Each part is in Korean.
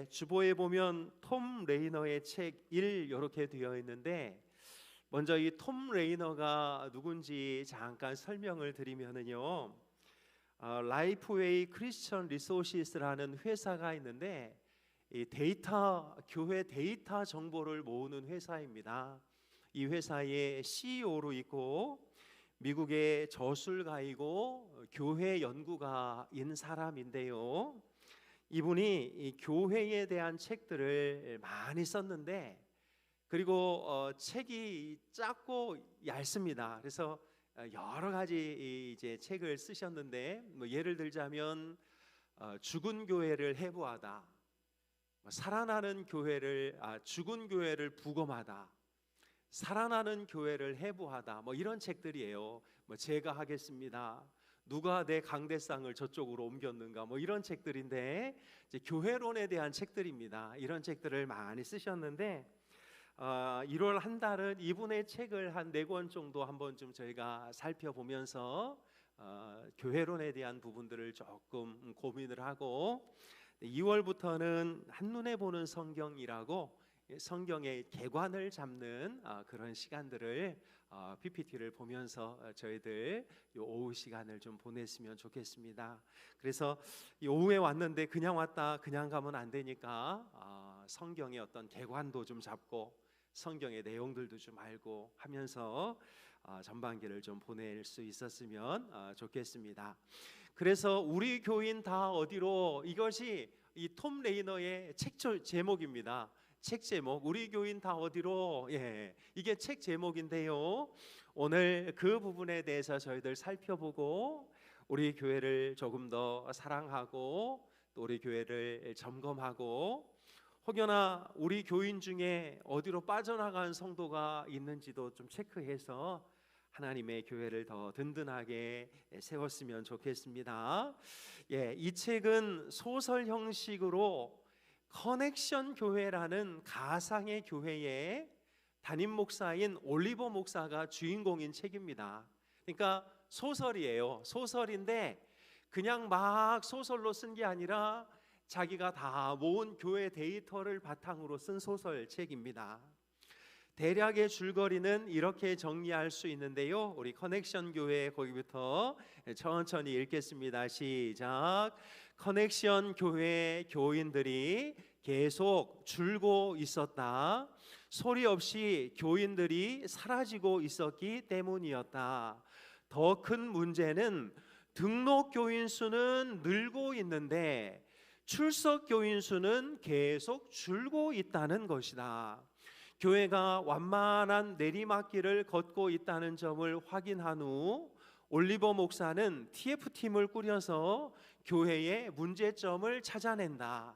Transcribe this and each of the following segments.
주보에 보면 톰 레이너의 책 1 이렇게 되어 있는데, 먼저 이 톰 레이너가 누군지 잠깐 설명을 드리면은요, 라이프웨이 크리스천 리소시스라는 회사가 있는데, 이 교회 데이터 정보를 모으는 회사입니다. 이 회사의 CEO로 있고 미국의 저술가이고 교회 연구가인 사람인데요, 이분이 이 교회에 대한 책들을 많이 썼는데, 그리고 책이 작고 얇습니다. 그래서 여러 가지 이제 책을 쓰셨는데, 뭐 예를 들자면 죽은 교회를 해부하다, 살아나는 교회를 죽은 교회를 부검하다, 살아나는 교회를 해부하다, 뭐 이런 책들이에요. 뭐 제가 하겠습니다, 누가 내 강대상을 저쪽으로 옮겼는가, 뭐 이런 책들인데, 이제 교회론에 대한 책들입니다. 이런 책들을 많이 쓰셨는데, 1월 한 달은 이분의 책을 한 4권 정도 한번 좀 저희가 살펴보면서 교회론에 대한 부분들을 조금 고민을 하고, 2월부터는 한눈에 보는 성경이라고 성경의 개관을 잡는 그런 시간들을 PPT를 보면서 저희들 이 오후 시간을 좀 보냈으면 좋겠습니다. 그래서 이 오후에 왔는데 그냥 왔다 그냥 가면 안 되니까 성경의 어떤 개관도 좀 잡고 성경의 내용들도 좀 알고 하면서 전반기를 좀 보낼 수 있었으면 좋겠습니다. 그래서 우리 교인 다 어디로, 이것이 이 톰 레이너의 책 제목입니다. 책 제목, 우리 교인 다 어디로. 이게 책 제목인데요, 오늘 그 부분에 대해서 저희들 살펴보고 우리 교회를 조금 더 사랑하고 또 우리 교회를 점검하고, 혹여나 우리 교인 중에 어디로 빠져나간 성도가 있는지도 좀 체크해서 하나님의 교회를 더 든든하게 세웠으면 좋겠습니다. 이 책은 소설 형식으로 커넥션 교회라는 가상의 교회의 담임 목사인 올리버 목사가 주인공인 책입니다. 그러니까 소설이에요. 소설인데 그냥 막 소설로 쓴 게 아니라 자기가 다 모은 교회 데이터를 바탕으로 쓴 소설책입니다. 대략의 줄거리는 이렇게 정리할 수 있는데요, 우리 커넥션 교회 거기부터 천천히 읽겠습니다. 시작. 커넥션 교회 교인들이 계속 줄고 있었다. 소리 없이 교인들이 사라지고 있었기 때문이었다. 더 큰 문제는 등록 교인 수는 늘고 있는데 출석 교인 수는 계속 줄고 있다는 것이다. 교회가 완만한 내리막길을 걷고 있다는 점을 확인한 후 올리버 목사는 TF팀을 꾸려서 교회의 문제점을 찾아낸다.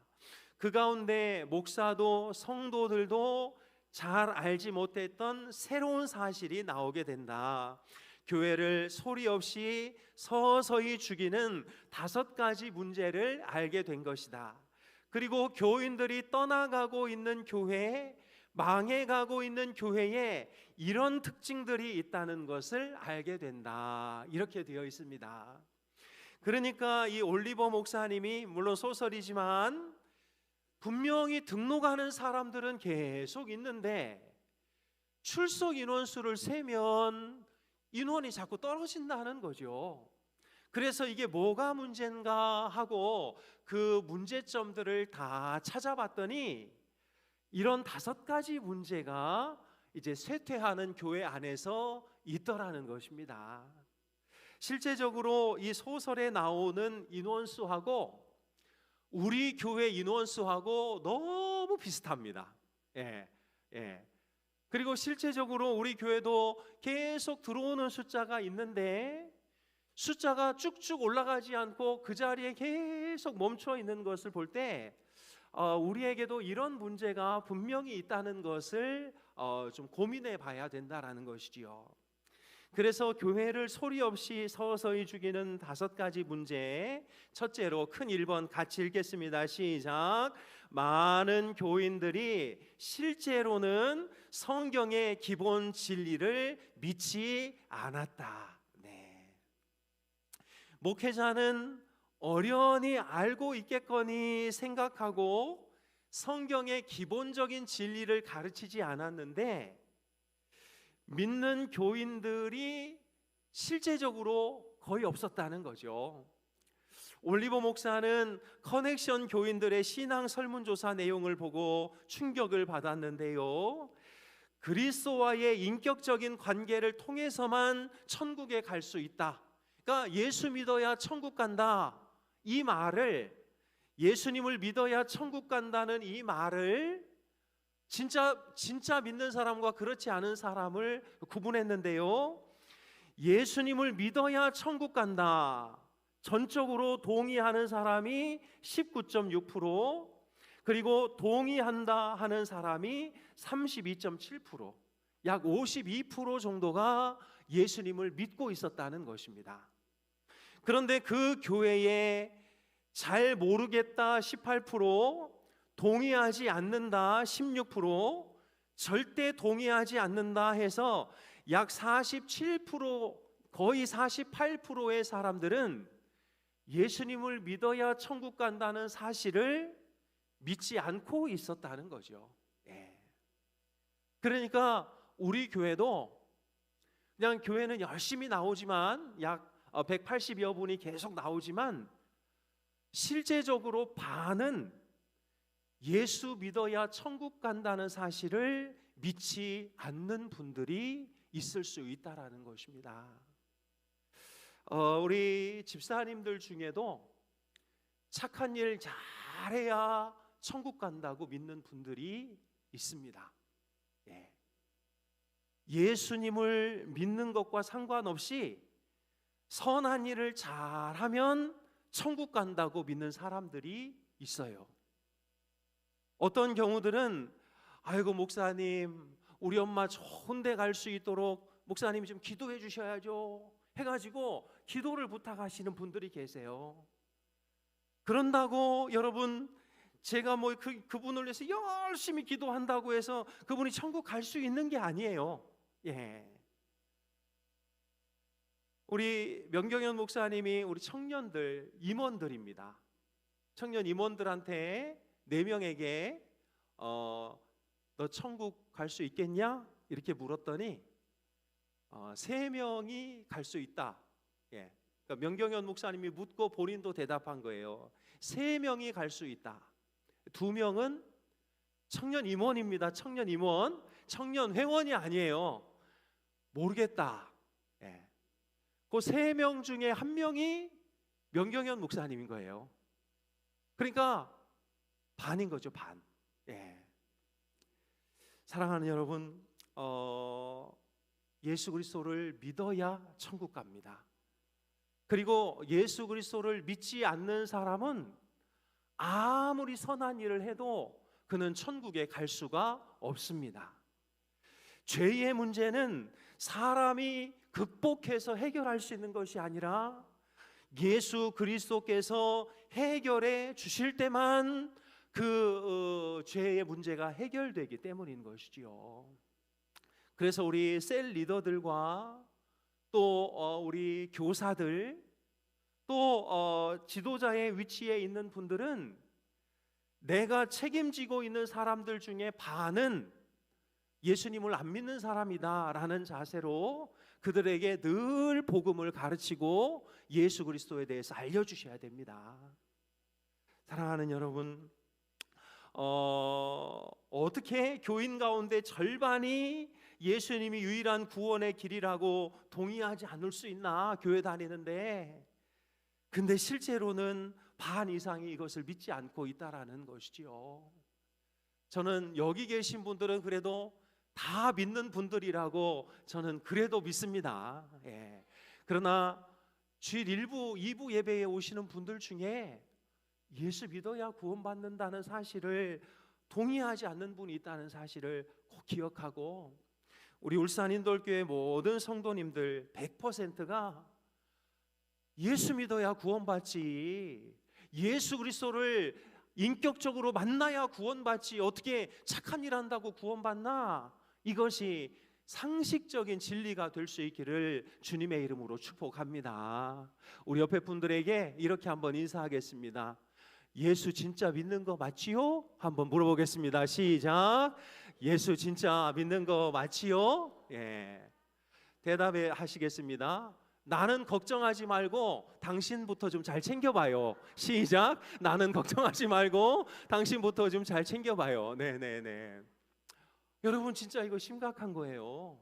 그 가운데 목사도 성도들도 잘 알지 못했던 새로운 사실이 나오게 된다. 교회를 소리 없이 서서히 죽이는 5가지 문제를 알게 된 것이다. 그리고 교인들이 떠나가고 있는 교회에, 망해가고 있는 교회에 이런 특징들이 있다는 것을 알게 된다. 이렇게 되어 있습니다. 그러니까 이 올리버 목사님이, 물론 소설이지만 분명히 등록하는 사람들은 계속 있는데 출석 인원수를 세면 인원이 자꾸 떨어진다는 거죠. 그래서 이게 뭐가 문제인가 하고 그 문제점들을 다 찾아봤더니 이런 5가지 문제가 이제 쇠퇴하는 교회 안에서 있더라는 것입니다. 실제적으로 이 소설에 나오는 인원수하고 우리 교회 인원수하고 너무 비슷합니다. 그리고 실제적으로 우리 교회도 계속 들어오는 숫자가 있는데 숫자가 쭉쭉 올라가지 않고 그 자리에 계속 멈춰 있는 것을 볼 때 우리에게도 이런 문제가 분명히 있다는 것을 좀 고민해 봐야 된다라는 것이지요. 그래서 교회를 소리 없이 서서히 죽이는 5가지 문제, 첫째로 큰 1번 같이 읽겠습니다. 시작. 많은 교인들이 실제로는 성경의 기본 진리를 믿지 않았다. 목회자는 어련히 알고 있겠거니 생각하고 성경의 기본적인 진리를 가르치지 않았는데 믿는 교인들이 실제적으로 거의 없었다는 거죠. 올리버 목사는 커넥션 교인들의 신앙 설문조사 내용을 보고 충격을 받았는데요. 그리스도와의 인격적인 관계를 통해서만 천국에 갈 수 있다. 그러니까 예수 믿어야 천국 간다. 이 말을, 예수님을 믿어야 천국 간다는 이 말을 진짜 믿는 사람과 그렇지 않은 사람을 구분했는데요. 예수님을 믿어야 천국 간다. 전적으로 동의하는 사람이 19.6%, 그리고 동의한다 하는 사람이 32.7%, 약 52% 정도가 예수님을 믿고 있었다는 것입니다. 그런데 그 교회에 잘 모르겠다 18%, 동의하지 않는다 16%, 절대 동의하지 않는다 해서 약 47%, 거의 48%의 사람들은 예수님을 믿어야 천국 간다는 사실을 믿지 않고 있었다는 거죠. 그러니까 우리 교회도 그냥 교회는 열심히 나오지만 약 180여 분이 계속 나오지만 실제적으로 반은 예수 믿어야 천국 간다는 사실을 믿지 않는 분들이 있을 수 있다라는 것입니다. 우리 집사님들 중에도 착한 일 잘해야 천국 간다고 믿는 분들이 있습니다. 예수님을 믿는 것과 상관없이 선한 일을 잘하면 천국 간다고 믿는 사람들이 있어요. 어떤 경우들은 아이고 목사님, 우리 엄마 좋은 데 갈 수 있도록 목사님이 좀 기도해 주셔야죠 해가지고 기도를 부탁하시는 분들이 계세요. 그런다고 여러분 제가 뭐 그분을 위해서 열심히 기도한다고 해서 그분이 천국 갈 수 있는 게 아니에요. 우리 명경현 목사님이 우리 청년들 임원들입니다. 청년 임원들한테 4명에게 너 천국 갈 수 있겠냐? 이렇게 물었더니 3명이 갈 수 있다. 그러니까 명경현 목사님이 묻고 본인도 대답한 거예요. 3명이 갈 수 있다. 2명은 청년 임원입니다. 청년 임원, 청년 회원이 아니에요. 모르겠다. 그 3명 중에 1명이 명경현 목사님인 거예요. 그러니까 반인 거죠, 반. 사랑하는 여러분, 예수 그리스도를 믿어야 천국 갑니다. 그리고 예수 그리스도를 믿지 않는 사람은 아무리 선한 일을 해도 그는 천국에 갈 수가 없습니다. 죄의 문제는 사람이 극복해서 해결할 수 있는 것이 아니라 예수 그리스도께서 해결해 주실 때만 그 죄의 문제가 해결되기 때문인 것이지요. 그래서 우리 셀 리더들과 또 우리 교사들, 또 지도자의 위치에 있는 분들은 내가 책임지고 있는 사람들 중에 반은 예수님을 안 믿는 사람이다 라는 자세로 그들에게 늘 복음을 가르치고 예수 그리스도에 대해서 알려주셔야 됩니다. 사랑하는 여러분, 어떻게 교인 가운데 절반이 예수님이 유일한 구원의 길이라고 동의하지 않을 수 있나? 교회 다니는데. 근데 실제로는 반 이상이 이것을 믿지 않고 있다라는 것이지요. 저는 여기 계신 분들은 그래도 다 믿는 분들이라고 저는 그래도 믿습니다. 그러나 주일 1부, 2부 예배에 오시는 분들 중에 예수 믿어야 구원받는다는 사실을 동의하지 않는 분이 있다는 사실을 꼭 기억하고, 우리 울산인돌교회 모든 성도님들 100%가 예수 믿어야 구원받지, 예수 그리스도를 인격적으로 만나야 구원받지, 어떻게 착한 일 한다고 구원받나? 이것이 상식적인 진리가 될 수 있기를 주님의 이름으로 축복합니다. 우리 옆에 분들에게 이렇게 한번 인사하겠습니다. 예수 진짜 믿는 거 맞지요? 한번 물어보겠습니다. 시작. 예수 진짜 믿는 거 맞지요? 예. 대답해 하시겠습니다. 나는 걱정하지 말고 당신부터 좀 잘 챙겨봐요. 시작. 나는 걱정하지 말고 당신부터 좀 잘 챙겨봐요. 네네네. 여러분 진짜 이거 심각한 거예요.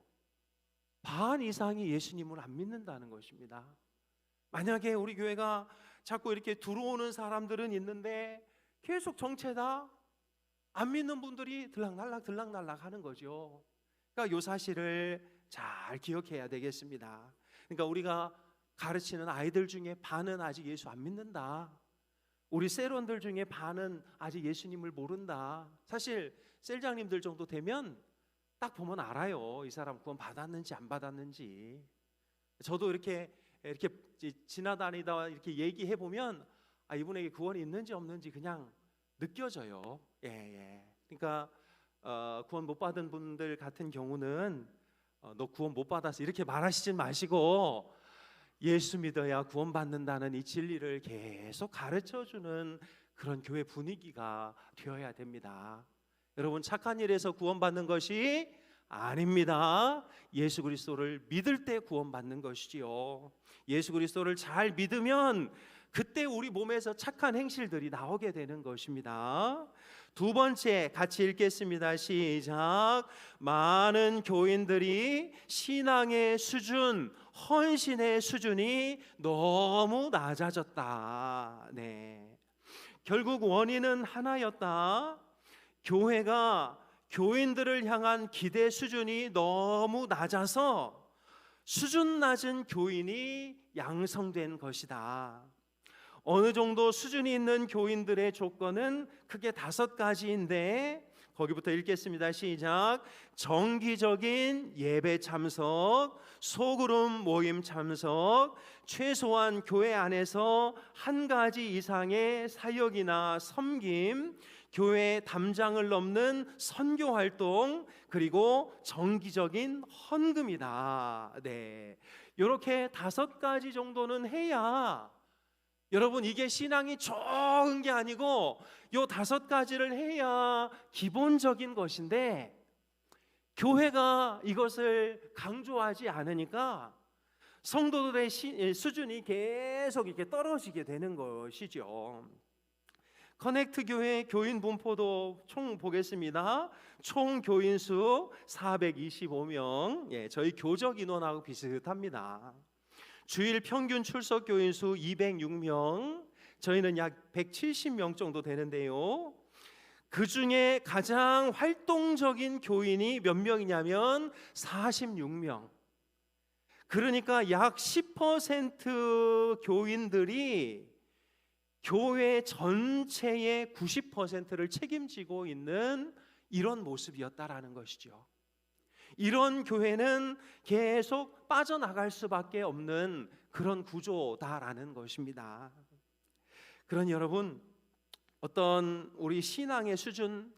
반 이상이 예수님을 안 믿는다는 것입니다. 만약에 우리 교회가 자꾸 이렇게 들어오는 사람들은 있는데 계속 정체다 안 믿는 분들이 들락날락 하는 거죠. 그러니까 이 사실을 잘 기억해야 되겠습니다. 그러니까 우리가 가르치는 아이들 중에 반은 아직 예수 안 믿는다. 우리 셀원들 중에 반은 아직 예수님을 모른다. 사실 셀장님들 정도 되면 딱 보면 알아요. 이 사람 구원 받았는지 안 받았는지. 저도 이렇게 지나다니다 이렇게 얘기해 보면 이분에게 구원이 있는지 없는지 그냥 느껴져요. 예. 그러니까 구원 못 받은 분들 같은 경우는 너 구원 못 받았어 이렇게 말하시지 마시고 예수 믿어야 구원 받는다는 이 진리를 계속 가르쳐주는 그런 교회 분위기가 되어야 됩니다. 여러분 착한 일에서 구원받는 것이 아닙니다. 예수 그리스도를 믿을 때 구원받는 것이지요. 예수 그리스도를 잘 믿으면 그때 우리 몸에서 착한 행실들이 나오게 되는 것입니다. 두 번째 같이 읽겠습니다. 시작. 많은 교인들이 신앙의 수준, 헌신의 수준이 너무 낮아졌다. 네. 결국 원인은 하나였다. 교회가 교인들을 향한 기대 수준이 너무 낮아서 수준 낮은 교인이 양성된 것이다. 어느 정도 수준이 있는 교인들의 조건은 크게 5가지인데 거기부터 읽겠습니다. 시작. 정기적인 예배 참석, 소그룹 모임 참석, 최소한 교회 안에서 한 가지 이상의 사역이나 섬김, 교회 담장을 넘는 선교 활동, 그리고 정기적인 헌금이다. 네, 이렇게 5가지 정도는 해야 여러분 이게 신앙이 좋은 게 아니고 요 5가지를 해야 기본적인 것인데 교회가 이것을 강조하지 않으니까 성도들의 수준이 계속 이렇게 떨어지게 되는 것이죠. 커넥트 교회 교인 분포도 총 보겠습니다. 총 교인 수 425명. 예, 저희 교적 인원하고 비슷합니다. 주일 평균 출석 교인 수 206명. 저희는 약 170명 정도 되는데요. 그 중에 가장 활동적인 교인이 몇 명이냐면 46명. 그러니까 약 10% 교인들이 교회 전체의 90%를 책임지고 있는 이런 모습이었다라는 것이죠. 이런 교회는 계속 빠져나갈 수밖에 없는 그런 구조다라는 것입니다. 그러니 여러분, 어떤 우리 신앙의 수준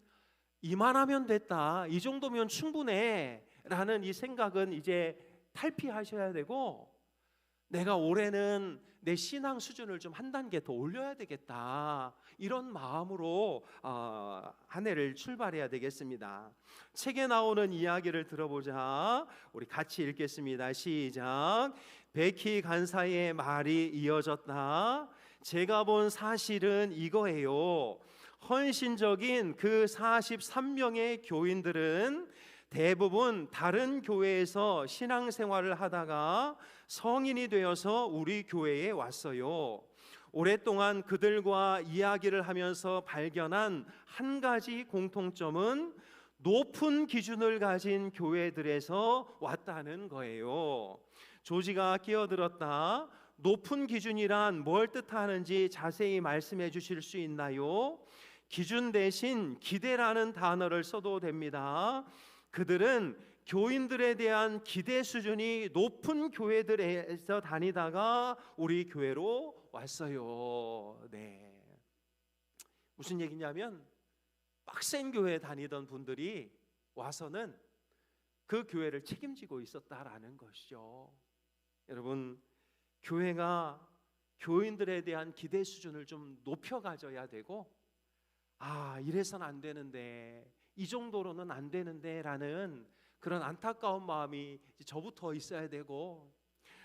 이만하면 됐다, 이 정도면 충분해 라는 이 생각은 이제 탈피하셔야 되고, 내가 올해는 내 신앙 수준을 좀 한 단계 더 올려야 되겠다, 이런 마음으로 한 해를 출발해야 되겠습니다. 책에 나오는 이야기를 들어보자. 우리 같이 읽겠습니다. 시작. 베키 간사의 말이 이어졌다. 제가 본 사실은 이거예요. 헌신적인 그 43명의 교인들은 대부분 다른 교회에서 신앙생활을 하다가 성인이 되어서 우리 교회에 왔어요. 오랫동안 그들과 이야기를 하면서 발견한 한 가지 공통점은 높은 기준을 가진 교회들에서 왔다는 거예요. 조지가 끼어들었다. 높은 기준이란 뭘 뜻하는지 자세히 말씀해 주실 수 있나요? 기준 대신 기대라는 단어를 써도 됩니다. 그들은 교인들에 대한 기대 수준이 높은 교회들에서 다니다가 우리 교회로 왔어요. 네. 무슨 얘기냐면 빡센 교회 다니던 분들이 와서는 그 교회를 책임지고 있었다라는 것이죠. 여러분, 교회가 교인들에 대한 기대 수준을 좀 높여 가져야 되고, 이래서는 안 되는데, 이 정도로는 안 되는데 라는 그런 안타까운 마음이 저부터 있어야 되고,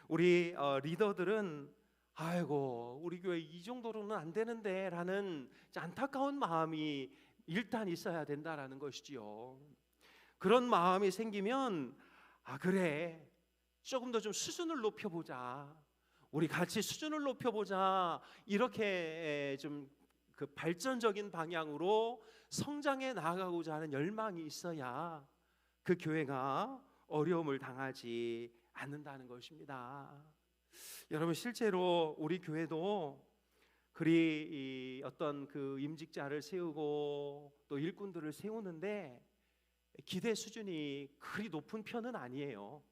우리 리더들은 아이고 우리 교회 이 정도로는 안 되는데 라는 안타까운 마음이 일단 있어야 된다라는 것이지요. 그런 마음이 생기면 그래, 조금 더 좀 수준을 높여보자, 우리 같이 수준을 높여보자, 이렇게 좀 그 발전적인 방향으로 성장해 나아가고자 하는 열망이 있어야 그 교회가 어려움을 당하지 않는다는 것입니다. 여러분, 실제로 우리 교회도 그리 어떤 그 임직자를 세우고 또 일꾼들을 세우는데 기대 수준이 그리 높은 편은 아니에요.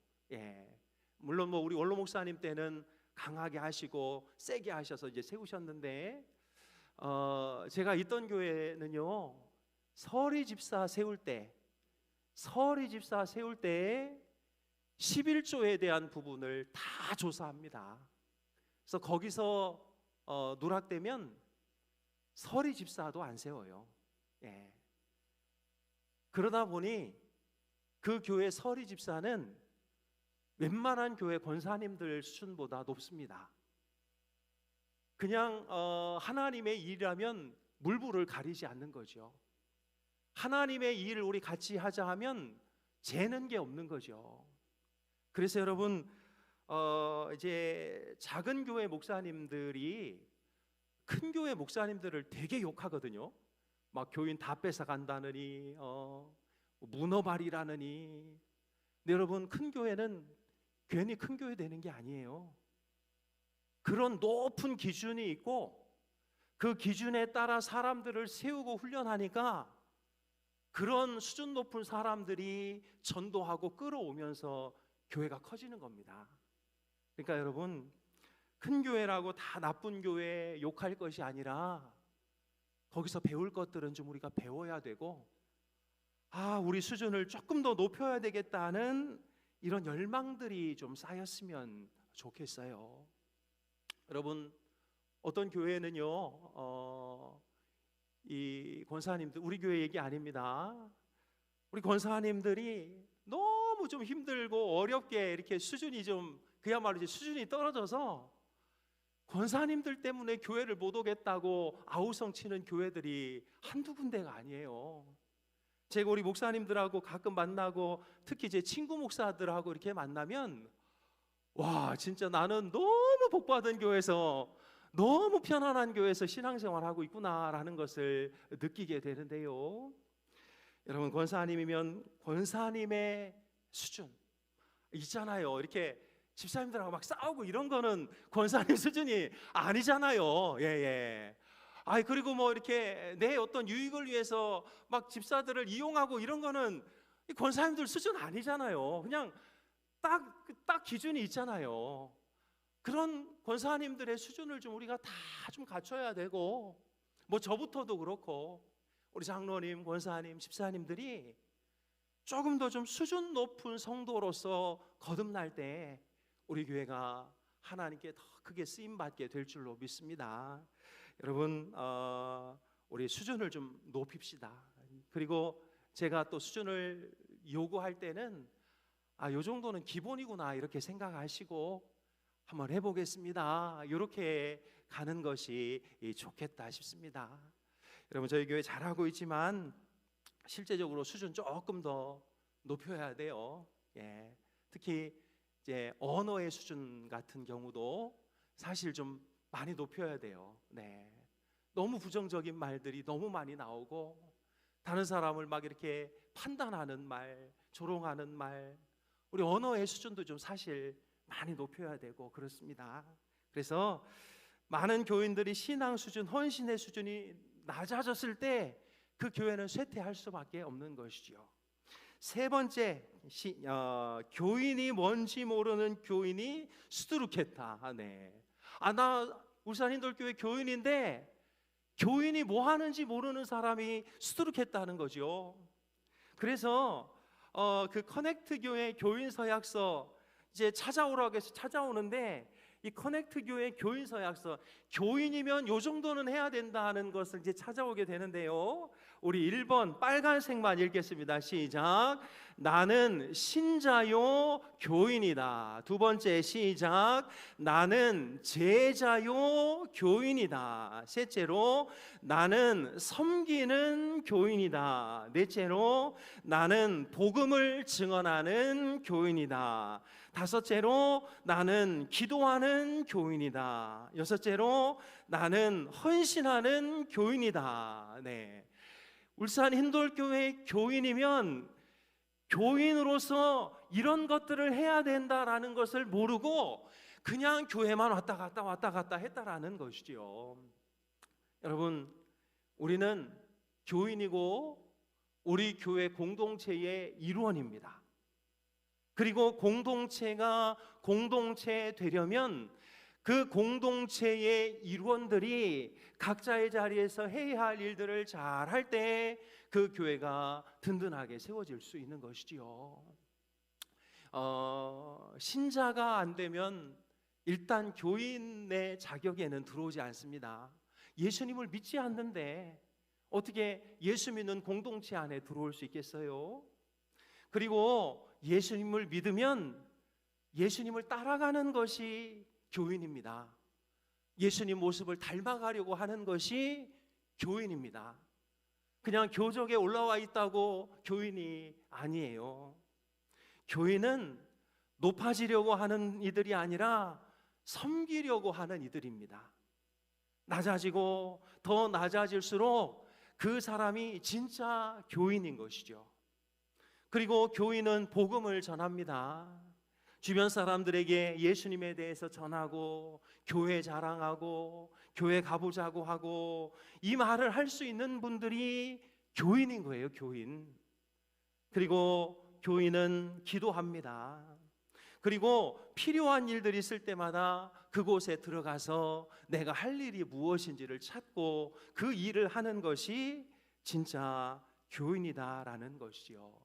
물론 뭐 우리 원로 목사님 때는 강하게 하시고 세게 하셔서 이제 세우셨는데, 제가 있던 교회는요, 서리 집사 세울 때 11조에 대한 부분을 다 조사합니다. 그래서 거기서 누락되면 서리 집사도 안 세워요. 그러다 보니 그 교회 서리 집사는 웬만한 교회 권사님들 수준보다 높습니다. 그냥 하나님의 일이라면 물불을 가리지 않는 거죠. 하나님의 일을 우리 같이 하자 하면 재는 게 없는 거죠. 그래서 여러분, 이제 작은 교회 목사님들이 큰 교회 목사님들을 되게 욕하거든요. 막 교인 다 뺏어 간다느니, 문어발이라느니. 근데 여러분, 큰 교회는 괜히 큰 교회 되는 게 아니에요. 그런 높은 기준이 있고 그 기준에 따라 사람들을 세우고 훈련하니까 그런 수준 높은 사람들이 전도하고 끌어오면서 교회가 커지는 겁니다. 그러니까 여러분, 큰 교회라고 다 나쁜 교회 욕할 것이 아니라 거기서 배울 것들은 좀 우리가 배워야 되고, 우리 수준을 조금 더 높여야 되겠다는 이런 열망들이 좀 쌓였으면 좋겠어요. 여러분, 어떤 교회는요, 이 권사님들, 우리 교회 얘기 아닙니다. 우리 권사님들이 너무 좀 힘들고 어렵게 이렇게 수준이 좀 그야말로 이제 수준이 떨어져서 권사님들 때문에 교회를 못 오겠다고 아우성 치는 교회들이 한두 군데가 아니에요. 제가 우리 목사님들하고 가끔 만나고 특히 제 친구 목사들하고 이렇게 만나면 와, 진짜 나는 너무 복받은 교회에서, 너무 편안한 교회에서 신앙생활하고 있구나라는 것을 느끼게 되는데요. 여러분, 권사님이면 권사님의 수준 있잖아요. 이렇게 집사님들하고 막 싸우고 이런 거는 권사님 수준이 아니잖아요. 그리고 뭐 이렇게 내 어떤 유익을 위해서 막 집사들을 이용하고 이런 거는 권사님들 수준 아니잖아요. 그냥 딱 기준이 있잖아요. 그런 권사님들의 수준을 좀 우리가 다 좀 갖춰야 되고, 뭐 저부터도 그렇고 우리 장로님, 권사님, 집사님들이 조금 더 좀 수준 높은 성도로서 거듭날 때 우리 교회가 하나님께 더 크게 쓰임 받게 될 줄로 믿습니다. 여러분, 우리 수준을 좀 높입시다. 그리고 제가 또 수준을 요구할 때는 요 정도는 기본이구나 이렇게 생각하시고 한번 해보겠습니다, 이렇게 가는 것이 좋겠다 싶습니다. 여러분, 저희 교회 잘하고 있지만 실제적으로 수준 조금 더 높여야 돼요. 특히 이제 언어의 수준 같은 경우도 사실 좀 많이 높여야 돼요. 너무 부정적인 말들이 너무 많이 나오고, 다른 사람을 막 이렇게 판단하는 말, 조롱하는 말, 우리 언어의 수준도 좀 사실 많이 높여야 되고 그렇습니다. 그래서 많은 교인들이 신앙 수준, 헌신의 수준이 낮아졌을 때 그 교회는 쇠퇴할 수밖에 없는 것이죠. 세 번째, 교인이 뭔지 모르는 교인이 수두룩했다. 나 울산인돌 교회 교인인데 교인이 뭐 하는지 모르는 사람이 수두룩했다는 거죠. 그래서 그 커넥트 교회 교인 서약서 이제 찾아오라고 해서 찾아오는데 이 커넥트 교회 교인 서약서, 교인이면 요 정도는 해야 된다 하는 것을 이제 찾아오게 되는데요. 우리 1번 빨간색만 읽겠습니다. 시작. 나는 신자요 교인이다. 두 번째 시작. 나는 제자요 교인이다. 셋째로 나는 섬기는 교인이다. 넷째로 나는 복음을 증언하는 교인이다. 다섯째로 나는 기도하는 교인이다. 여섯째로 나는 헌신하는 교인이다. 네. 울산 힌돌교회 교인이면 교인으로서 이런 것들을 해야 된다라는 것을 모르고 그냥 교회만 왔다 갔다 했다라는 것이지요. 여러분, 우리는 교인이고 우리 교회 공동체의 일원입니다. 그리고 공동체가 공동체 되려면 그 공동체의 일원들이 각자의 자리에서 해야 할 일들을 잘 할 때 그 교회가 든든하게 세워질 수 있는 것이지요. 신자가 안 되면 일단 교인의 자격에는 들어오지 않습니다. 예수님을 믿지 않는데 어떻게 예수 믿는 공동체 안에 들어올 수 있겠어요? 그리고 예수님을 믿으면 예수님을 따라가는 것이 교인입니다. 예수님 모습을 닮아가려고 하는 것이 교인입니다. 그냥 교적에 올라와 있다고 교인이 아니에요. 교인은 높아지려고 하는 이들이 아니라 섬기려고 하는 이들입니다. 낮아지고 더 낮아질수록 그 사람이 진짜 교인인 것이죠. 그리고 교인은 복음을 전합니다. 주변 사람들에게 예수님에 대해서 전하고 교회 자랑하고 교회 가보자고 하고 이 말을 할 수 있는 분들이 교인인 거예요. 교인. 그리고 교인은 기도합니다. 그리고 필요한 일들이 있을 때마다 그곳에 들어가서 내가 할 일이 무엇인지를 찾고 그 일을 하는 것이 진짜 교인이다라는 것이죠.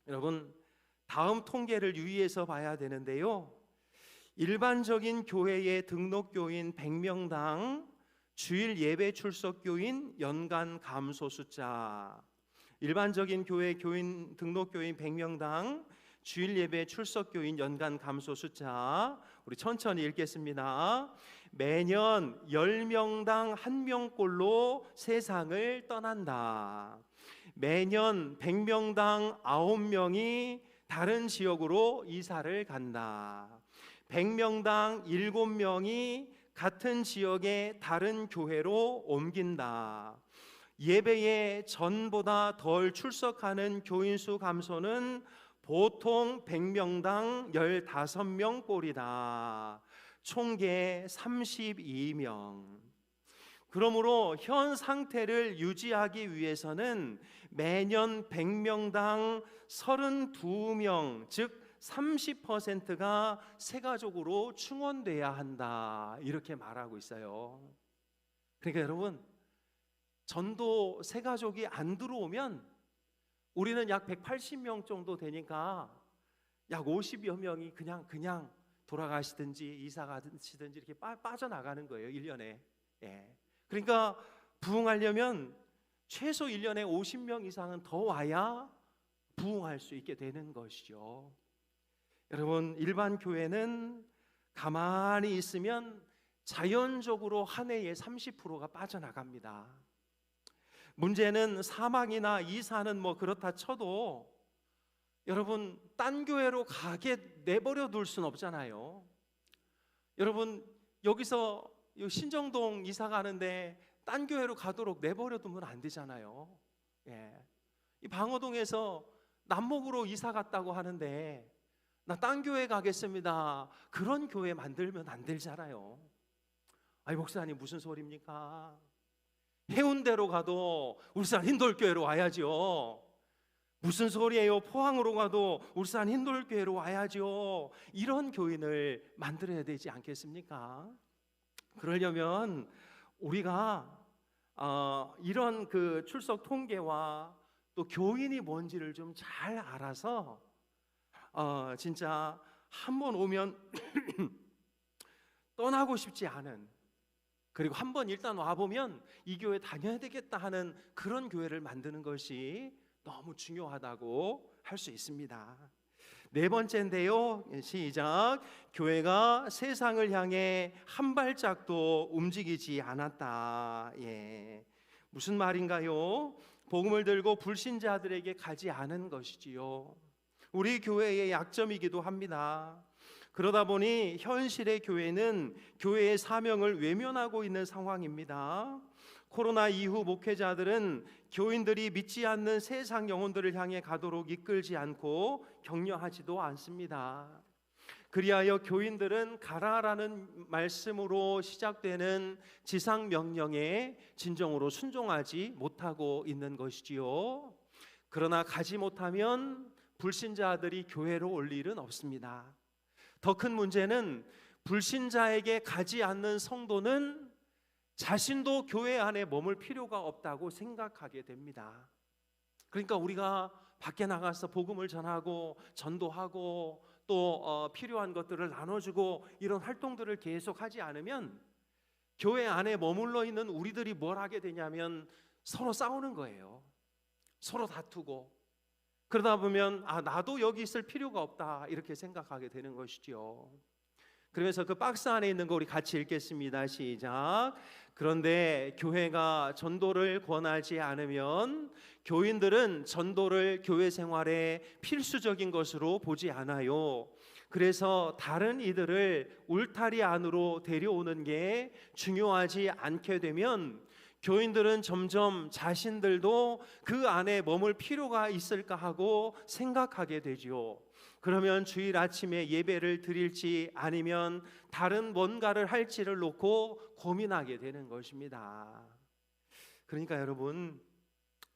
여러분, 다음 통계를 유의해서 봐야 되는데요. 일반적인 교회의 등록교인 100명당 주일 예배 출석교인 연간 감소 숫자. 일반적인 교회 교인 등록교인 100명당 주일 예배 출석교인 연간 감소 숫자. 우리 천천히 읽겠습니다. 매년 10명당 1명꼴로 세상을 떠난다. 매년 100명당 9명이 다른 지역으로 이사를 간다. 100명당 7명이 같은 지역의 다른 교회로 옮긴다. 예배에 전보다 덜 출석하는 교인 수 감소는 보통 100명당 15명꼴이다. 총계 32명. 그러므로 현 상태를 유지하기 위해서는 매년 100명당 32명, 즉 30%가 새가족으로 충원돼야 한다. 이렇게 말하고 있어요. 그러니까 여러분, 전도 새가족이 안 들어오면 우리는 약 180명 정도 되니까 약 50여 명이 그냥 돌아가시든지 이사 가시든지 이렇게 빠져나가는 거예요. 1년에. 예. 그러니까 부흥하려면 최소 1년에 50명 이상은 더 와야 부흥할 수 있게 되는 것이죠. 여러분, 일반 교회는 가만히 있으면 자연적으로 한 해에 30%가 빠져나갑니다. 문제는 사망이나 이사는 뭐 그렇다 쳐도 여러분, 딴 교회로 가게 내버려 둘 수는 없잖아요. 여러분, 여기서 신정동 이사 가는데 딴 교회로 가도록 내버려 두면 안 되잖아요. 예. 이 방어동에서 남목으로 이사 갔다고 하는데 나 딴 교회 가겠습니다. 그런 교회 만들면 안 되잖아요. 아니, 목사님 무슨 소리입니까? 해운대로 가도 울산 힌돌교회로 와야죠. 무슨 소리예요? 포항으로 가도 울산 힌돌교회로 와야죠. 이런 교인을 만들어야 되지 않겠습니까? 그러려면 우리가 이런 그 출석 통계와 또 교인이 뭔지를 좀 잘 알아서 진짜 한 번 오면 떠나고 싶지 않은, 그리고 한번 일단 와보면 이 교회 다녀야 되겠다 하는 그런 교회를 만드는 것이 너무 중요하다고 할 수 있습니다. 네 번째인데요, 시작. 교회가 세상을 향해 한 발짝도 움직이지 않았다. 무슨 말인가요? 복음을 들고 불신자들에게 가지 않은 것이지요. 우리 교회의 약점이기도 합니다. 그러다 보니 현실의 교회는 교회의 사명을 외면하고 있는 상황입니다. 코로나 이후 목회자들은 교인들이 믿지 않는 세상 영혼들을 향해 가도록 이끌지 않고 격려하지도 않습니다. 그리하여 교인들은 가라라는 말씀으로 시작되는 지상 명령에 진정으로 순종하지 못하고 있는 것이지요. 그러나 가지 못하면 불신자들이 교회로 올 일은 없습니다. 더 큰 문제는 불신자에게 가지 않는 성도는 자신도 교회 안에 머물 필요가 없다고 생각하게 됩니다. 그러니까 우리가 밖에 나가서 복음을 전하고 전도하고 또 필요한 것들을 나눠주고 이런 활동들을 계속하지 않으면 교회 안에 머물러 있는 우리들이 뭘 하게 되냐면 서로 싸우는 거예요. 서로 다투고, 그러다 보면 나도 여기 있을 필요가 없다 이렇게 생각하게 되는 것이죠. 그러면서 그 박스 안에 있는 거 우리 같이 읽겠습니다. 시작. 그런데 교회가 전도를 권하지 않으면 교인들은 전도를 교회 생활의 필수적인 것으로 보지 않아요. 그래서 다른 이들을 울타리 안으로 데려오는 게 중요하지 않게 되면 교인들은 점점 자신들도 그 안에 머물 필요가 있을까 하고 생각하게 되지요. 그러면 주일 아침에 예배를 드릴지 아니면 다른 뭔가를 할지를 놓고 고민하게 되는 것입니다. 그러니까 여러분,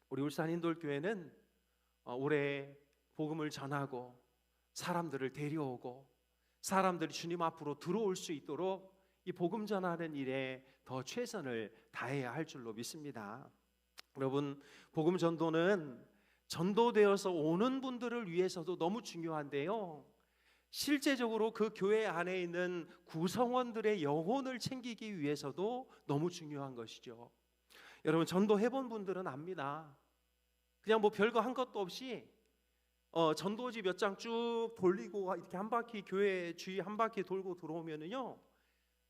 우리 울산인돌교회는 올해 복음을 전하고 사람들을 데려오고 사람들이 주님 앞으로 들어올 수 있도록 이 복음 전하는 일에 더 최선을 다해야 할 줄로 믿습니다. 여러분, 복음 전도는 전도되어서 오는 분들을 위해서도 너무 중요한데요, 실제적으로 그 교회 안에 있는 구성원들의 영혼을 챙기기 위해서도 너무 중요한 것이죠. 여러분, 전도해본 분들은 압니다. 그냥 뭐 별거 한 것도 없이 전도지 몇 장 쭉 돌리고 이렇게 한 바퀴 교회 주위 한 바퀴 돌고 들어오면은요,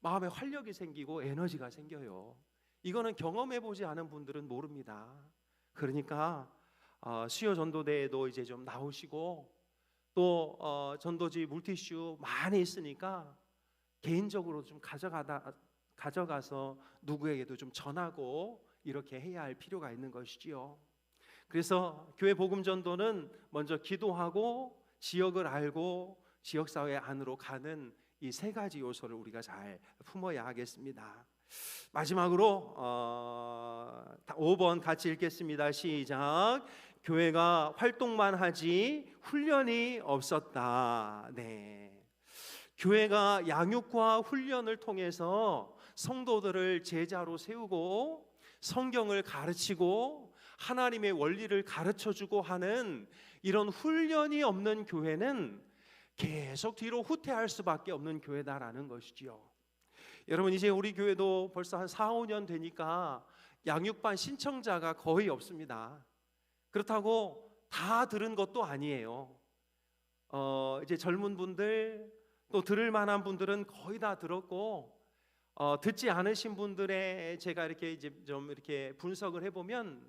마음에 활력이 생기고 에너지가 생겨요. 이거는 경험해보지 않은 분들은 모릅니다. 그러니까 수요 전도대에도 이제 좀 나오시고 또 전도지 물티슈 많이 있으니까 개인적으로 좀 가져가서 누구에게도 좀 전하고 이렇게 해야 할 필요가 있는 것이지요. 그래서 교회 복음 전도는 먼저 기도하고 지역을 알고 지역사회 안으로 가는 이 세 가지 요소를 우리가 잘 품어야 하겠습니다. 마지막으로 5번 같이 읽겠습니다. 시작. 교회가 활동만 하지 훈련이 없었다. 교회가 양육과 훈련을 통해서 성도들을 제자로 세우고 성경을 가르치고 하나님의 원리를 가르쳐주고 하는 이런 훈련이 없는 교회는 계속 뒤로 후퇴할 수밖에 없는 교회다라는 것이지요. 여러분, 이제 우리 교회도 벌써 한 4, 5년 되니까 양육반 신청자가 거의 없습니다. 그렇다고 다 들은 것도 아니에요. 이제 젊은 분들 또 들을 만한 분들은 거의 다 들었고, 듣지 않으신 분들의 제가 이렇게 이제 좀 이렇게 분석을 해보면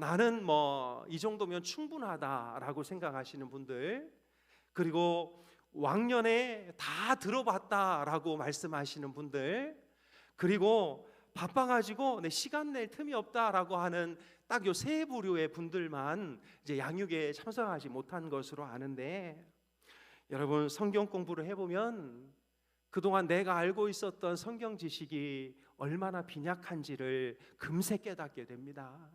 나는 뭐 이 정도면 충분하다라고 생각하시는 분들, 그리고 왕년에 다 들어봤다라고 말씀하시는 분들, 그리고 바빠가지고 내 시간 낼 틈이 없다라고 하는 딱 요 세 부류의 분들만 이제 양육에 참석하지 못한 것으로 아는데, 여러분, 성경 공부를 해보면 그동안 내가 알고 있었던 성경 지식이 얼마나 빈약한지를 금세 깨닫게 됩니다.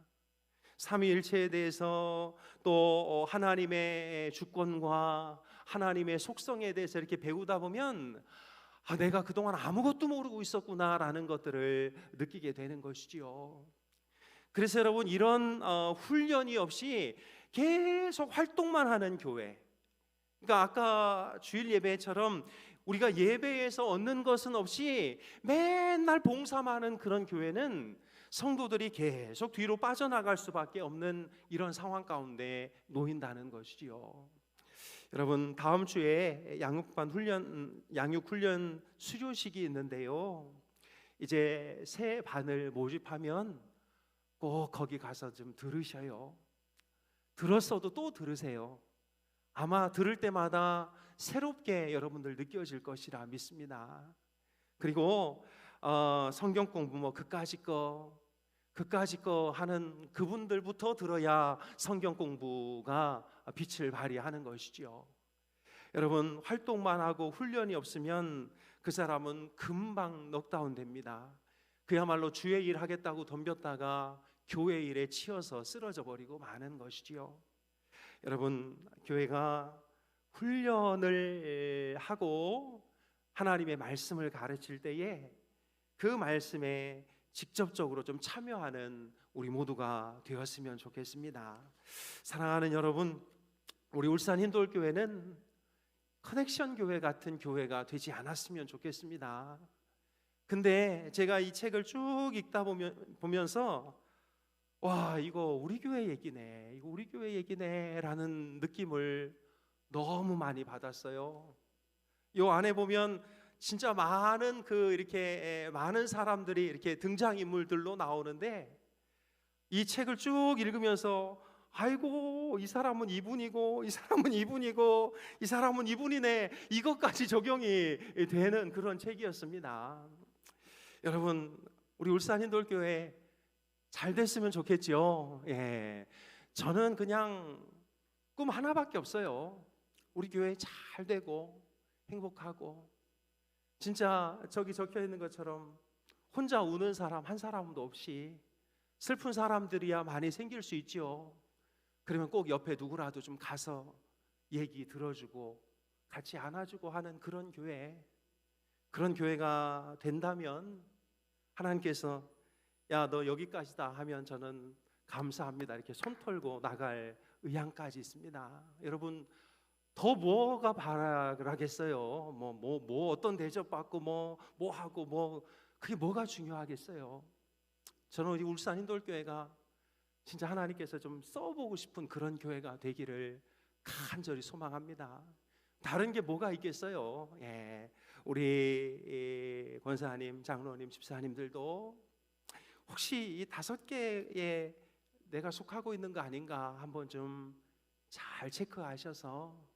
삼위일체에 대해서 또 하나님의 주권과 하나님의 속성에 대해서 이렇게 배우다 보면 내가 그동안 아무것도 모르고 있었구나라는 것들을 느끼게 되는 것이지요. 그래서 여러분, 이런 훈련이 없이 계속 활동만 하는 교회, 그러니까 아까 주일 예배처럼 우리가 예배에서 얻는 것은 없이 맨날 봉사만 하는 그런 교회는 성도들이 계속 뒤로 빠져나갈 수밖에 없는 이런 상황 가운데 놓인다는 것이지요. 여러분, 다음 주에 양육 훈련 수료식이 있는데요. 이제 새 반을 모집하면 꼭 거기 가서 좀 들으셔요. 들었어도 또 들으세요. 아마 들을 때마다 새롭게 여러분들 느껴질 것이라 믿습니다. 그리고 성경 공부 뭐 그까짓 거 하는 그분들부터 들어야 성경 공부가 빛을 발휘하는 것이죠. 여러분, 활동만 하고 훈련이 없으면 그 사람은 금방 넉다운 됩니다. 그야말로 주의 일 하겠다고 덤볐다가 교회 일에 치여서 쓰러져 버리고 마는 것이지요. 여러분, 교회가 훈련을 하고 하나님의 말씀을 가르칠 때에 그 말씀에 직접적으로 좀 참여하는 우리 모두가 되었으면 좋겠습니다. 사랑하는 여러분, 우리 울산 힌돌교회는 커넥션 교회 같은 교회가 되지 않았으면 좋겠습니다. 근데 제가 이 책을 쭉 읽다 보면서 와, 이거 우리 교회 얘기네 라는 느낌을 너무 많이 받았어요. 요 안에 보면 진짜 많은 이렇게 많은 사람들이 이렇게 등장인물들로 나오는데, 이 책을 쭉 읽으면서 아이고, 이 사람은 이분이고 이 사람은 이분이고 이 사람은 이분이네, 이것까지 적용이 되는 그런 책이었습니다. 여러분, 우리 울산 힌돌교회 잘 됐으면 좋겠죠. 예, 저는 그냥 꿈 하나밖에 없어요. 우리 교회 잘 되고 행복하고, 진짜 저기 적혀 있는 것처럼 혼자 우는 사람 한 사람도 없이 슬픈 사람들이야 많이 생길 수 있죠. 그러면 꼭 옆에 누구라도 좀 가서 얘기 들어주고 같이 안아주고 하는 그런 교회가 된다면 하나님께서 야, 너 여기까지다 하면 저는 감사합니다 이렇게 손 털고 나갈 의향까지 있습니다. 여러분, 더 뭐가 바라겠어요? 뭐 어떤 대접 받고 뭐 하고 그게 뭐가 중요하겠어요? 저는 우리 울산 힌돌교회가 진짜 하나님께서 좀 써보고 싶은 그런 교회가 되기를 간절히 소망합니다. 다른 게 뭐가 있겠어요? 예, 우리 권사님, 장로님, 집사님들도 혹시 이 5개에 내가 속하고 있는 거 아닌가 한번 좀 잘 체크하셔서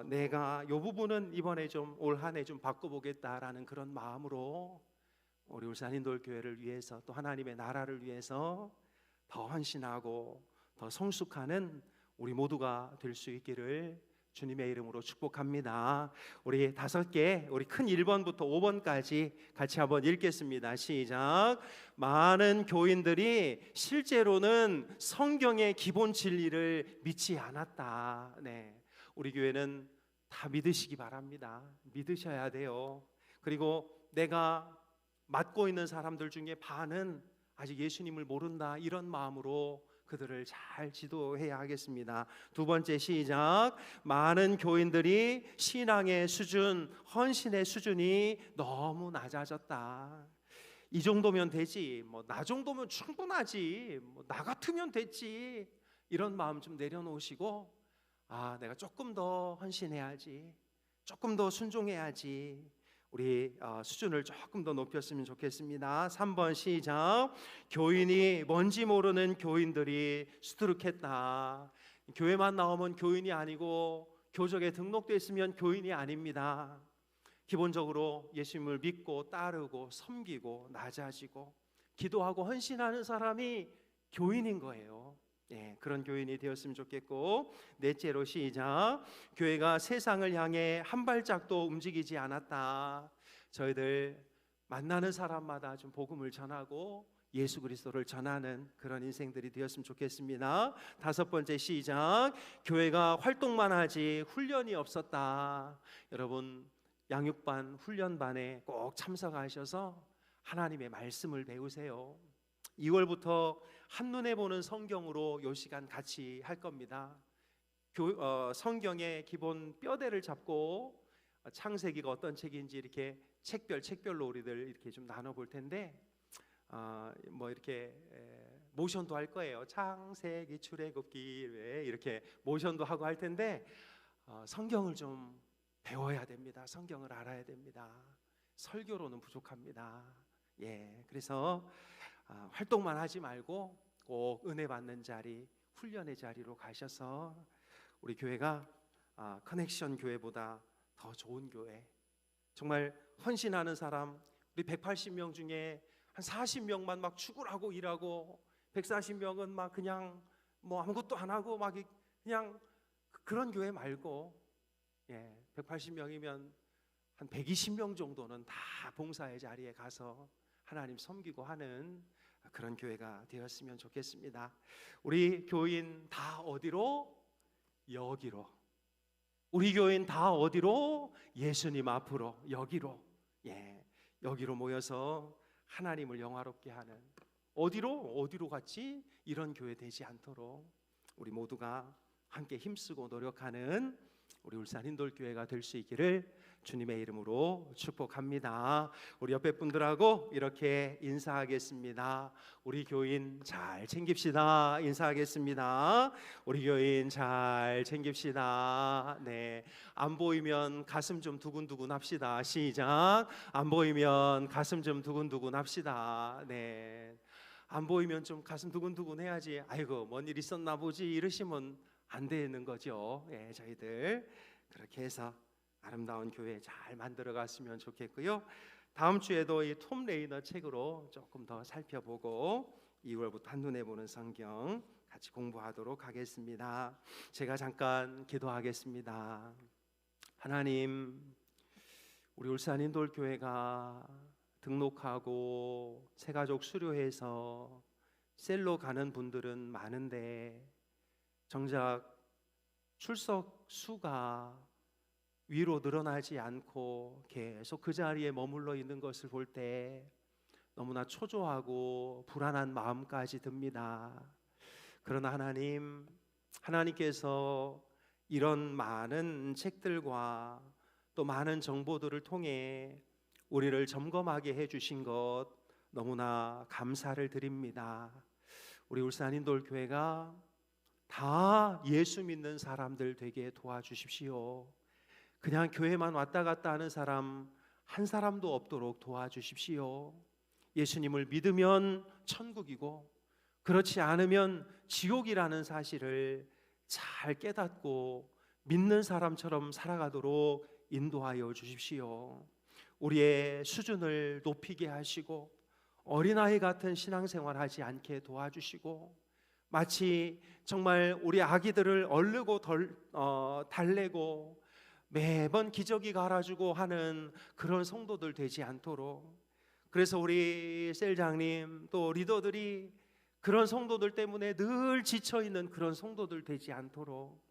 내가 이 부분은 이번에 좀 올 한 해 좀 바꿔보겠다라는 그런 마음으로 우리 울산 힌돌교회를 위해서, 또 하나님의 나라를 위해서 더 헌신하고 더 성숙하는 우리 모두가 될 수 있기를 주님의 이름으로 축복합니다. 우리 5개, 우리 큰 1번부터 5번까지 같이 한번 읽겠습니다. 시작. 많은 교인들이 실제로는 성경의 기본 진리를 믿지 않았다. 네, 우리 교회는 다 믿으시기 바랍니다. 믿으셔야 돼요. 그리고 내가 맡고 있는 사람들 중에 반은 아직 예수님을 모른다, 이런 마음으로 그들을 잘 지도해야 하겠습니다. 2번째 시작. 많은 교인들이 신앙의 수준, 헌신의 수준이 너무 낮아졌다. 이 정도면 되지, 나 정도면 충분하지, 나 같으면 됐지, 이런 마음 좀 내려놓으시고 내가 조금 더 헌신해야지, 조금 더 순종해야지, 우리 수준을 조금 더 높였으면 좋겠습니다. 3번 시작. 교인이 뭔지 모르는 교인들이 수두룩했다. 교회만 나오면 교인이 아니고 교적에 등록되어 있으면 교인이 아닙니다. 기본적으로 예수님을 믿고 따르고 섬기고 낮아지고 기도하고 헌신하는 사람이 교인인 거예요. 예, 그런 교인이 되었으면 좋겠고, 넷째로 시작. 교회가 세상을 향해 한 발짝도 움직이지 않았다. 저희들 만나는 사람마다 좀 복음을 전하고 예수 그리스도를 전하는 그런 인생들이 되었으면 좋겠습니다. 5번째 시작. 교회가 활동만 하지 훈련이 없었다. 여러분, 양육반, 훈련반에 꼭 참석하셔서 하나님의 말씀을 배우세요. 2월부터 한눈에 보는 성경으로 요 시간 같이 할 겁니다. 성경의 기본 뼈대를 잡고 창세기가 어떤 책인지 이렇게 책별로 우리들 이렇게 좀 나눠볼 텐데, 뭐 이렇게 모션도 할 거예요. 창세기, 출애굽기 이렇게 모션도 하고 할 텐데, 성경을 좀 배워야 됩니다. 성경을 알아야 됩니다. 설교로는 부족합니다. 예, 그래서 활동만 하지 말고 꼭 은혜 받는 자리, 훈련의 자리로 가셔서 우리 교회가 커넥션 교회보다 더 좋은 교회, 정말 헌신하는 사람, 우리 180명 중에 한 40명만 막 죽으라고 일하고 140명은 막 그냥 뭐 아무것도 안 하고 막 그냥 그런 교회 말고, 180명이면 한 120명 정도는 다 봉사의 자리에 가서 하나님 섬기고 하는 그런 교회가 되었으면 좋겠습니다. 우리 교인 다 어디로? 여기로. 우리 교인 다 어디로? 예수님 앞으로, 여기로. 여기로 모여서 하나님을 영화롭게 하는, 어디로 갔지? 이런 교회 되지 않도록 우리 모두가 함께 힘쓰고 노력하는 우리 울산 인돌교회가 될 수 있기를 주님의 이름으로 축복합니다. 우리 옆에 분들하고 이렇게 인사하겠습니다. 우리 교인 잘 챙깁시다. 인사하겠습니다. 우리 교인 잘 챙깁시다. 네, 안 보이면 가슴 좀 두근두근 합시다. 시작. 안 보이면 가슴 좀 두근두근 합시다. 네, 안 보이면 좀 가슴 두근두근 해야지. 아이고, 뭔 일 있었나 보지 이러시면 안 되는 거죠. 저희들 그렇게 해서 아름다운 교회 잘 만들어 갔으면 좋겠고요. 다음 주에도 이 톰 레이너 책으로 조금 더 살펴보고 2월부터 한눈에 보는 성경 같이 공부하도록 하겠습니다. 제가 잠깐 기도하겠습니다. 하나님, 우리 울산 인돌교회가 등록하고 새가족 수료해서 셀로 가는 분들은 많은데 정작 출석 수가 위로 늘어나지 않고 계속 그 자리에 머물러 있는 것을 볼 때 너무나 초조하고 불안한 마음까지 듭니다. 그러나 하나님께서 이런 많은 책들과 또 많은 정보들을 통해 우리를 점검하게 해주신 것 너무나 감사를 드립니다. 우리 울산 인돌교회가 다 예수 믿는 사람들 되게 도와주십시오. 그냥 교회만 왔다 갔다 하는 사람 한 사람도 없도록 도와주십시오. 예수님을 믿으면 천국이고 그렇지 않으면 지옥이라는 사실을 잘 깨닫고 믿는 사람처럼 살아가도록 인도하여 주십시오. 우리의 수준을 높이게 하시고 어린아이 같은 신앙생활 하지 않게 도와주시고, 마치 정말 우리 아기들을 얼르고 달래고 매번 기저귀 갈아주고 하는 그런 성도들 되지 않도록, 그래서 우리 셀장님 또 리더들이 그런 성도들 때문에 늘 지쳐있는 그런 성도들 되지 않도록,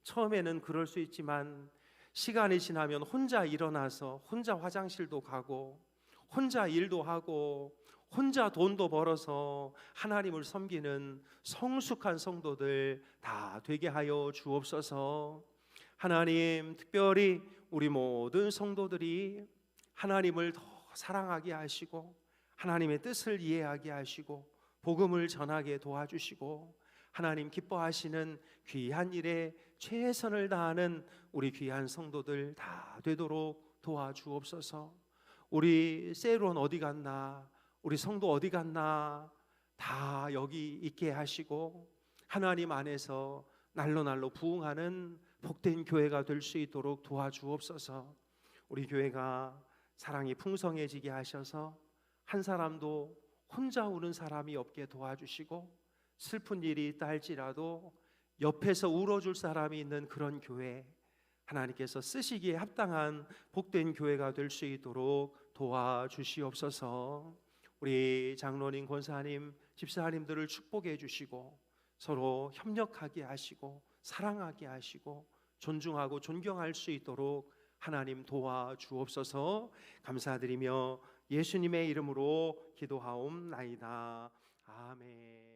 처음에는 그럴 수 있지만 시간이 지나면 혼자 일어나서 혼자 화장실도 가고 혼자 일도 하고 혼자 돈도 벌어서 하나님을 섬기는 성숙한 성도들 다 되게 하여 주옵소서. 하나님, 특별히 우리 모든 성도들이 하나님을 더 사랑하게 하시고 하나님의 뜻을 이해하게 하시고 복음을 전하게 도와주시고 하나님 기뻐하시는 귀한 일에 최선을 다하는 우리 귀한 성도들 다 되도록 도와주옵소서. 우리 세론 어디 갔나, 우리 성도 어디 갔나 다 여기 있게 하시고 하나님 안에서 날로 부흥하는 복된 교회가 될 수 있도록 도와주옵소서. 우리 교회가 사랑이 풍성해지게 하셔서 한 사람도 혼자 우는 사람이 없게 도와주시고, 슬픈 일이 있다 할지라도 옆에서 울어줄 사람이 있는 그런 교회, 하나님께서 쓰시기에 합당한 복된 교회가 될 수 있도록 도와주시옵소서. 우리 장로님, 권사님, 집사님들을 축복해 주시고 서로 협력하게 하시고 사랑하게 하시고 존중하고 존경할 수 있도록 하나님 도와주옵소서. 감사드리며 예수님의 이름으로 기도하옵나이다. 아멘.